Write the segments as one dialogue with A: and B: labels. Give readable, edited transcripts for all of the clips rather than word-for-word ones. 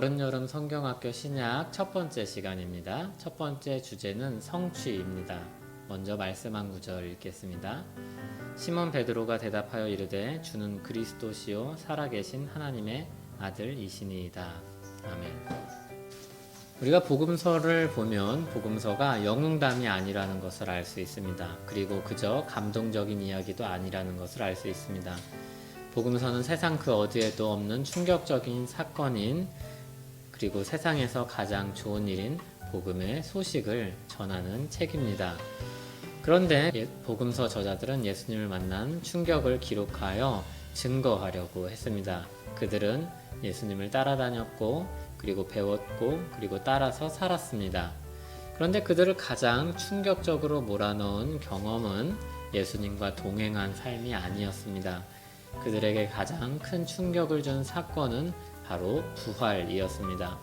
A: 가을은 여름 성경학교 신약 첫 번째 시간입니다. 첫 번째 주제는 성취입니다. 먼저 말씀 한 구절 읽겠습니다. 시몬 베드로가 대답하여 이르되 주는 그리스도시요 살아계신 하나님의 아들이시니이다. 아멘. 우리가 복음서를 보면 복음서가 영웅담이 아니라는 것을 알 수 있습니다. 그리고 그저 감동적인 이야기도 아니라는 것을 알 수 있습니다. 복음서는 세상 그 어디에도 없는 충격적인 사건인, 그리고 세상에서 가장 좋은 일인 복음의 소식을 전하는 책입니다. 그런데 복음서 저자들은 예수님을 만난 충격을 기록하여 증거하려고 했습니다. 그들은 예수님을 따라다녔고, 그리고 배웠고, 그리고 따라서 살았습니다. 그런데 그들을 가장 충격적으로 몰아넣은 경험은 예수님과 동행한 삶이 아니었습니다. 그들에게 가장 큰 충격을 준 사건은 바로 부활이었습니다.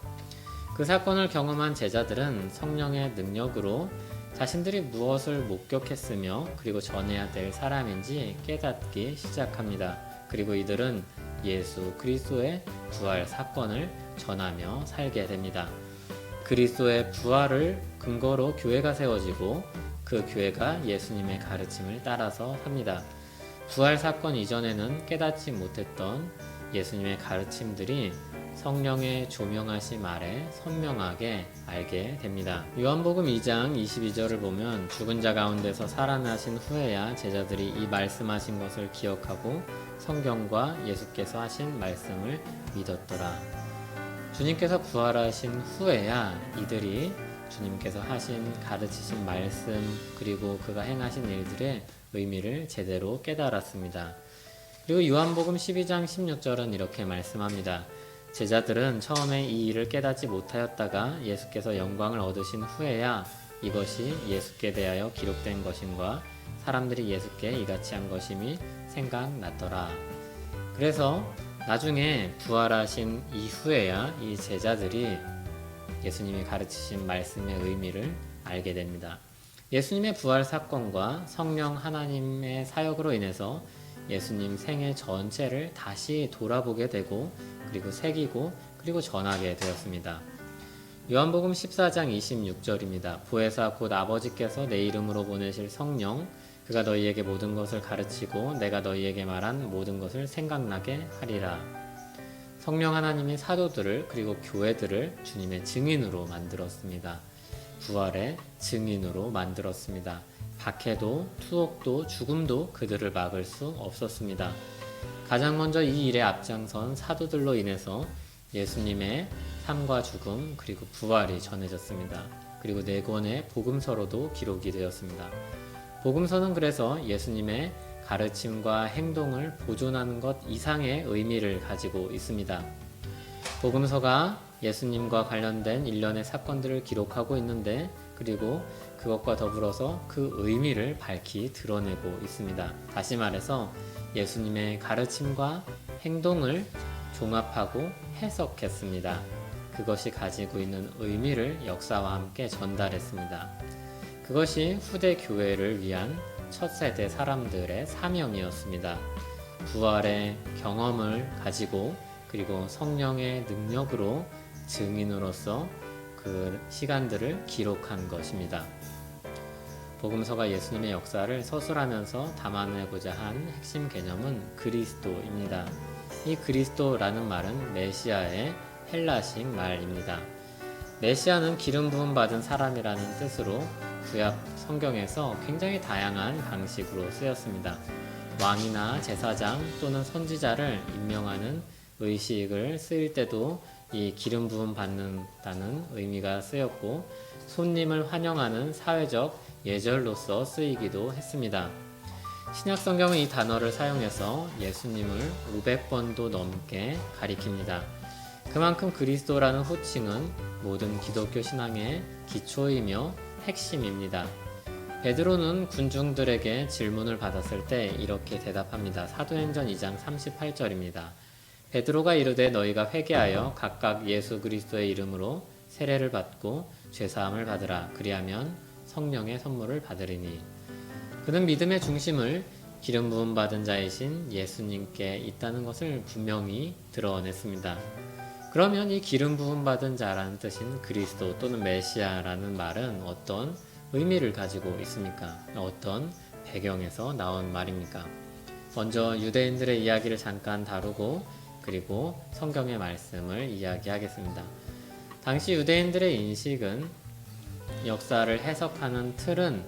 A: 그 사건을 경험한 제자들은 성령의 능력으로 자신들이 무엇을 목격했으며 그리고 전해야 될 사람인지 깨닫기 시작합니다. 그리고 이들은 예수 그리스도의 부활 사건을 전하며 살게 됩니다. 그리스도의 부활을 근거로 교회가 세워지고 그 교회가 예수님의 가르침을 따라서 삽니다. 부활 사건 이전에는 깨닫지 못했던 예수님의 가르침들이 성령의 조명하심 아래 선명하게 알게 됩니다. 요한복음 2장 22절을 보면 죽은 자 가운데서 살아나신 후에야 제자들이 이 말씀하신 것을 기억하고 성경과 예수께서 하신 말씀을 믿었더라. 주님께서 부활하신 후에야 이들이 주님께서 하신 가르치신 말씀, 그리고 그가 행하신 일들의 의미를 제대로 깨달았습니다. 그리고 요한복음 12장 16절은 이렇게 말씀합니다. 제자들은 처음에 이 일을 깨닫지 못하였다가 예수께서 영광을 얻으신 후에야 이것이 예수께 대하여 기록된 것임과 사람들이 예수께 이같이 한 것임이 생각났더라. 그래서 나중에 부활하신 이후에야 이 제자들이 예수님이 가르치신 말씀의 의미를 알게 됩니다. 예수님의 부활 사건과 성령 하나님의 사역으로 인해서 예수님 생애 전체를 다시 돌아보게 되고, 그리고 새기고, 그리고 전하게 되었습니다. 요한복음 14장 26절입니다. 보혜사 곧 아버지께서 내 이름으로 보내실 성령, 그가 너희에게 모든 것을 가르치고 내가 너희에게 말한 모든 것을 생각나게 하리라. 성령 하나님이 사도들을, 그리고 교회들을 주님의 증인으로 만들었습니다. 부활의 증인으로 만들었습니다. 박해도, 투옥도, 죽음도 그들을 막을 수 없었습니다. 가장 먼저 이 일에 앞장선 사도들로 인해서 예수님의 삶과 죽음, 그리고 부활이 전해졌습니다. 그리고 4권의 복음서로도 기록이 되었습니다. 복음서는 그래서 예수님의 가르침과 행동을 보존하는 것 이상의 의미를 가지고 있습니다. 복음서가 예수님과 관련된 일련의 사건들을 기록하고 있는데, 그리고 그것과 더불어서 그 의미를 밝히 드러내고 있습니다. 다시 말해서 예수님의 가르침과 행동을 종합하고 해석했습니다. 그것이 가지고 있는 의미를 역사와 함께 전달했습니다. 그것이 후대 교회를 위한 첫 세대 사람들의 사명이었습니다. 부활의 경험을 가지고, 그리고 성령의 능력으로 증인으로서 그 시간들을 기록한 것입니다. 복음서가 예수님의 역사를 서술하면서 담아내고자 한 핵심 개념은 그리스도입니다. 이 그리스도라는 말은 메시아의 헬라식 말입니다. 메시아는 기름 부음 받은 사람이라는 뜻으로 구약 성경에서 굉장히 다양한 방식으로 쓰였습니다. 왕이나 제사장 또는 선지자를 임명하는 의식을 쓰일 때도 이 기름 부음 받는다는 의미가 쓰였고, 손님을 환영하는 사회적 예절로서 쓰이기도 했습니다. 신약 성경은 이 단어를 사용해서 예수님을 500번도 넘게 가리킵니다. 그만큼 그리스도라는 호칭은 모든 기독교 신앙의 기초이며 핵심입니다. 베드로는 군중들에게 질문을 받았을 때 이렇게 대답합니다. 사도행전 2장 38절입니다. 베드로가 이르되 너희가 회개하여 각각 예수 그리스도의 이름으로 세례를 받고 죄사함을 받으라. 그리하면 성령의 선물을 받으리니. 그는 믿음의 중심을 기름 부음 받은 자이신 예수님께 있다는 것을 분명히 드러냈습니다. 그러면 이 기름 부음 받은 자라는 뜻인 그리스도 또는 메시아라는 말은 어떤 의미를 가지고 있습니까? 어떤 배경에서 나온 말입니까? 먼저 유대인들의 이야기를 잠깐 다루고 그리고 성경의 말씀을 이야기하겠습니다. 당시 유대인들의 인식은 역사를 해석하는 틀은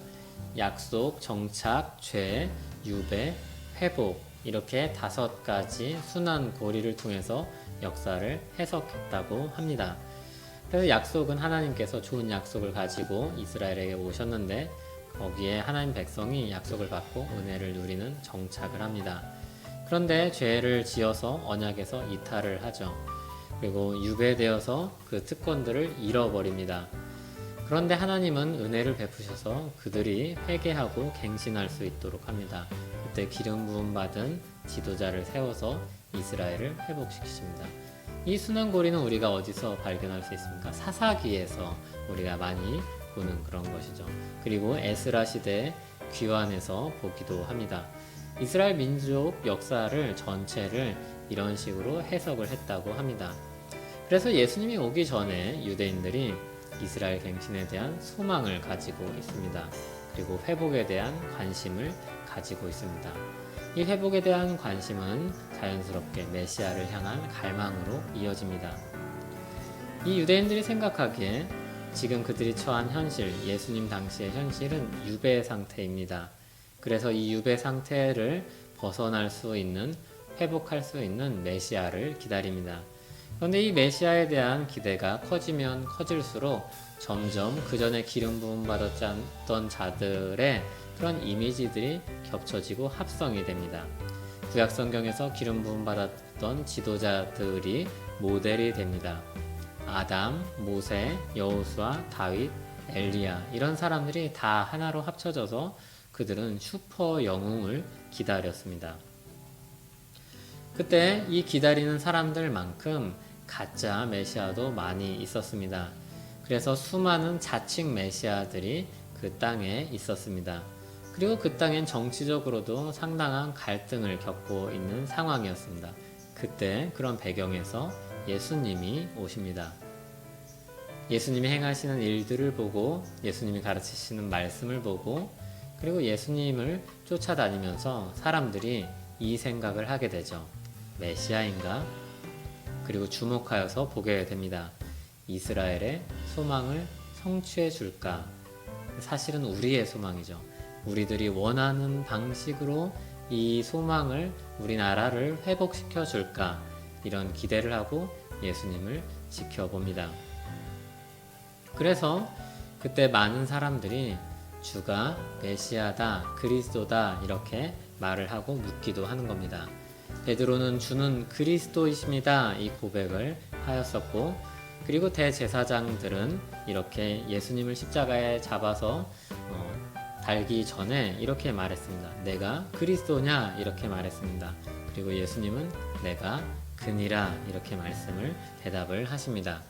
A: 약속, 정착, 죄, 유배, 회복 이렇게 5가지 순환 고리를 통해서 역사를 해석했다고 합니다. 그래서 약속은 하나님께서 좋은 약속을 가지고 이스라엘에게 오셨는데 거기에 하나님 백성이 약속을 받고 은혜를 누리는 정착을 합니다. 그런데 죄를 지어서 언약에서 이탈을 하죠. 그리고 유배되어서 그 특권들을 잃어버립니다. 그런데 하나님은 은혜를 베푸셔서 그들이 회개하고 갱신할 수 있도록 합니다. 그때 기름 부음 받은 지도자를 세워서 이스라엘을 회복시키십니다. 이 순환고리는 우리가 어디서 발견할 수 있습니까? 사사기에서 우리가 많이 보는 그런 것이죠. 그리고 에스라 시대의 귀환에서 보기도 합니다. 이스라엘 민족 역사를 전체를 이런 식으로 해석을 했다고 합니다. 그래서 예수님이 오기 전에 유대인들이 이스라엘 갱신에 대한 소망을 가지고 있습니다. 그리고 회복에 대한 관심을 가지고 있습니다. 이 회복에 대한 관심은 자연스럽게 메시아를 향한 갈망으로 이어집니다. 이 유대인들이 생각하기에 지금 그들이 처한 현실, 예수님 당시의 현실은 유배 상태입니다. 그래서 이 유배 상태를 벗어날 수 있는, 회복할 수 있는 메시아를 기다립니다. 그런데 이 메시아에 대한 기대가 커지면 커질수록 점점 그 전에 기름 부음 받았던 자들의 그런 이미지들이 겹쳐지고 합성이 됩니다. 구약 성경에서 기름 부음 받았던 지도자들이 모델이 됩니다. 아담, 모세, 여호수아, 다윗, 엘리야 이런 사람들이 다 하나로 합쳐져서 그들은 슈퍼 영웅을 기다렸습니다. 그때 이 기다리는 사람들만큼 가짜 메시아도 많이 있었습니다. 그래서 수많은 자칭 메시아들이 그 땅에 있었습니다. 그리고 그 땅엔 정치적으로도 상당한 갈등을 겪고 있는 상황이었습니다. 그때 그런 배경에서 예수님이 오십니다. 예수님이 행하시는 일들을 보고 예수님이 가르치시는 말씀을 보고 그리고 예수님을 쫓아다니면서 사람들이 이 생각을 하게 되죠. 메시아인가? 그리고 주목하여서 보게 됩니다. 이스라엘의 소망을 성취해 줄까? 사실은 우리의 소망이죠. 우리들이 원하는 방식으로 이 소망을 우리나라를 회복시켜 줄까? 이런 기대를 하고 예수님을 지켜봅니다. 그래서 그때 많은 사람들이 주가 메시아다, 그리스도다 이렇게 말을 하고 묻기도 하는 겁니다. 베드로는 주는 그리스도이십니다 이 고백을 하였었고 그리고 대제사장들은 이렇게 예수님을 십자가에 잡아서 달기 전에 이렇게 말했습니다. 내가 그리스도냐 이렇게 말했습니다. 그리고 예수님은 내가 그니라 이렇게 대답을 하십니다.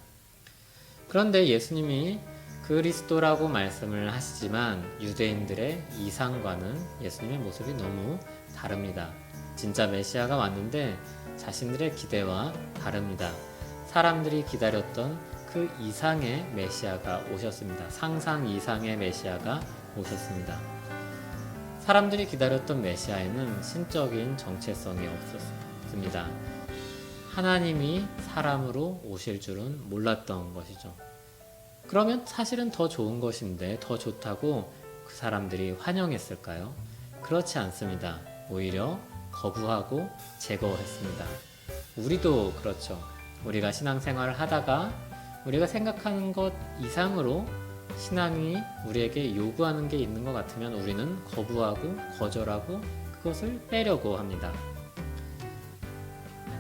A: 그런데 예수님이 그리스도라고 말씀을 하시지만 유대인들의 이상과는 예수님의 모습이 너무 다릅니다. 진짜 메시아가 왔는데 자신들의 기대와 다릅니다. 사람들이 기다렸던 그 이상의 메시아가 오셨습니다. 상상 이상의 메시아가 오셨습니다. 사람들이 기다렸던 메시아에는 신적인 정체성이 없었습니다. 하나님이 사람으로 오실 줄은 몰랐던 것이죠. 그러면 사실은 더 좋은 것인데 더 좋다고 그 사람들이 환영했을까요? 그렇지 않습니다. 오히려 거부하고 제거했습니다. 우리도 그렇죠. 우리가 신앙생활을 하다가 우리가 생각하는 것 이상으로 신앙이 우리에게 요구하는 게 있는 것 같으면 우리는 거부하고 거절하고 그것을 빼려고 합니다.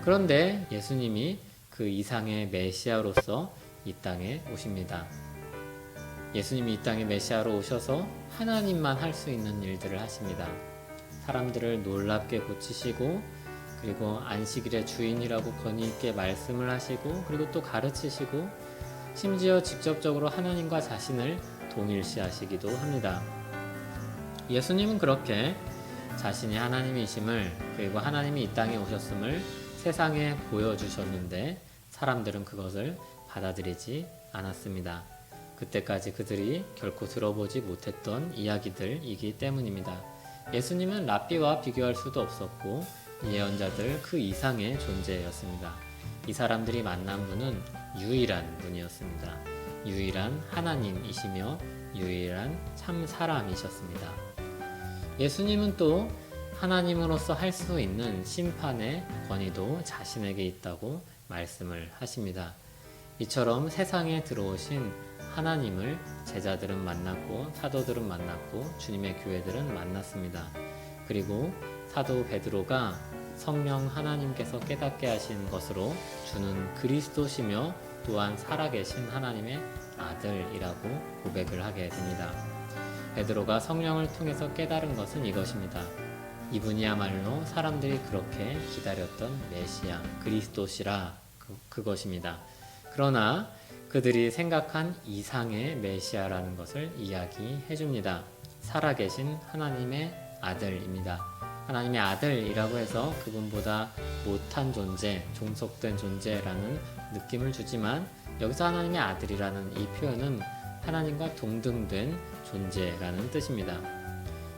A: 그런데 예수님이 그 이상의 메시아로서 이 땅에 오십니다. 예수님이 이 땅에 메시아로 오셔서 하나님만 할 수 있는 일들을 하십니다. 사람들을 놀랍게 고치시고 그리고 안식일의 주인이라고 권위 있게 말씀을 하시고 그리고 또 가르치시고 심지어 직접적으로 하나님과 자신을 동일시하시기도 합니다. 예수님은 그렇게 자신이 하나님이심을 그리고 하나님이 이 땅에 오셨음을 세상에 보여주셨는데 사람들은 그것을 받아들이지 않았습니다. 그때까지 그들이 결코 들어보지 못했던 이야기들이기 때문입니다. 예수님은 랍비와 비교할 수도 없었고 예언자들 그 이상의 존재였습니다. 이 사람들이 만난 분은 유일한 분이었습니다. 유일한 하나님이시며 유일한 참 사람이셨습니다. 예수님은 또 하나님으로서 할 수 있는 심판의 권위도 자신에게 있다고 말씀을 하십니다. 이처럼 세상에 들어오신 하나님을 제자들은 만났고 사도들은 만났고 주님의 교회들은 만났습니다. 그리고 사도 베드로가 성령 하나님께서 깨닫게 하신 것으로 주는 그리스도시며 또한 살아계신 하나님의 아들이라고 고백을 하게 됩니다. 베드로가 성령을 통해서 깨달은 것은 이것입니다. 이분이야말로 사람들이 그렇게 기다렸던 메시아 그리스도시라 그것입니다. 그러나 그들이 생각한 이상의 메시아라는 것을 이야기해 줍니다. 살아계신 하나님의 아들입니다. 하나님의 아들이라고 해서 그분보다 못한 존재, 종속된 존재라는 느낌을 주지만 여기서 하나님의 아들이라는 이 표현은 하나님과 동등된 존재라는 뜻입니다.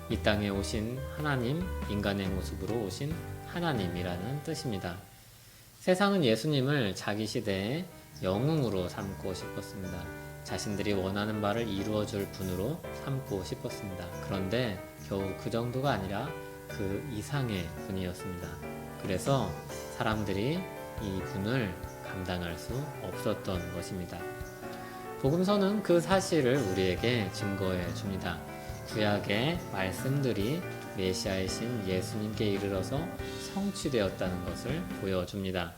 A: 이 땅에 오신 하나님, 인간의 모습으로 오신 하나님이라는 뜻입니다. 세상은 예수님을 자기 시대의 영웅으로 삼고 싶었습니다. 자신들이 원하는 바를 이루어줄 분으로 삼고 싶었습니다. 그런데 겨우 그 정도가 아니라 그 이상의 분이었습니다. 그래서 사람들이 이 분을 감당할 수 없었던 것입니다. 복음서는 그 사실을 우리에게 증거해 줍니다. 구약의 말씀들이 메시아이신 예수님께 이르러서 성취되었다는 것을 보여줍니다.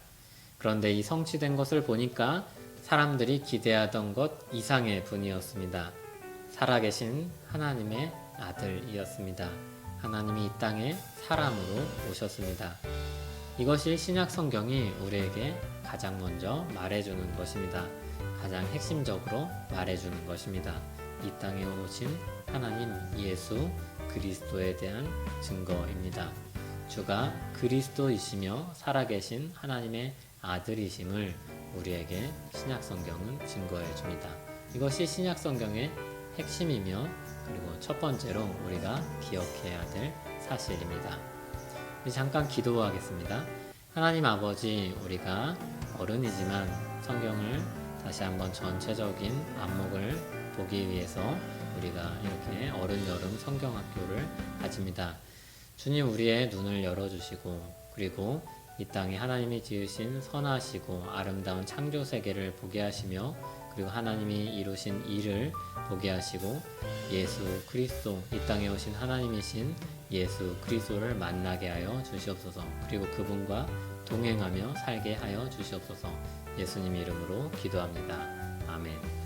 A: 그런데 이 성취된 것을 보니까 사람들이 기대하던 것 이상의 분이었습니다. 살아계신 하나님의 아들이었습니다. 하나님이 이 땅에 사람으로 오셨습니다. 이것이 신약 성경이 우리에게 가장 먼저 말해주는 것입니다. 가장 핵심적으로 말해주는 것입니다. 이 땅에 오신 하나님 예수 그리스도에 대한 증거입니다. 주가 그리스도이시며 살아계신 하나님의 아들이심을 우리에게 신약 성경은 증거해 줍니다. 이것이 신약 성경의 핵심이며 그리고 첫 번째로 우리가 기억해야 될 사실입니다. 잠깐 기도하겠습니다. 하나님 아버지, 우리가 어른이지만 성경을 다시 한번 전체적인 안목을 보기 위해서 우리가 이렇게 어른 여름 성경학교를 가집니다. 주님, 우리의 눈을 열어주시고 그리고 이 땅에 하나님이 지으신 선하시고 아름다운 창조 세계를 보게 하시며 그리고 하나님이 이루신 일을 보게 하시고 예수 그리스도, 이 땅에 오신 하나님이신 예수 그리스도를 만나게 하여 주시옵소서. 그리고 그분과 동행하며 살게 하여 주시옵소서. 예수님 이름으로 기도합니다. 아멘.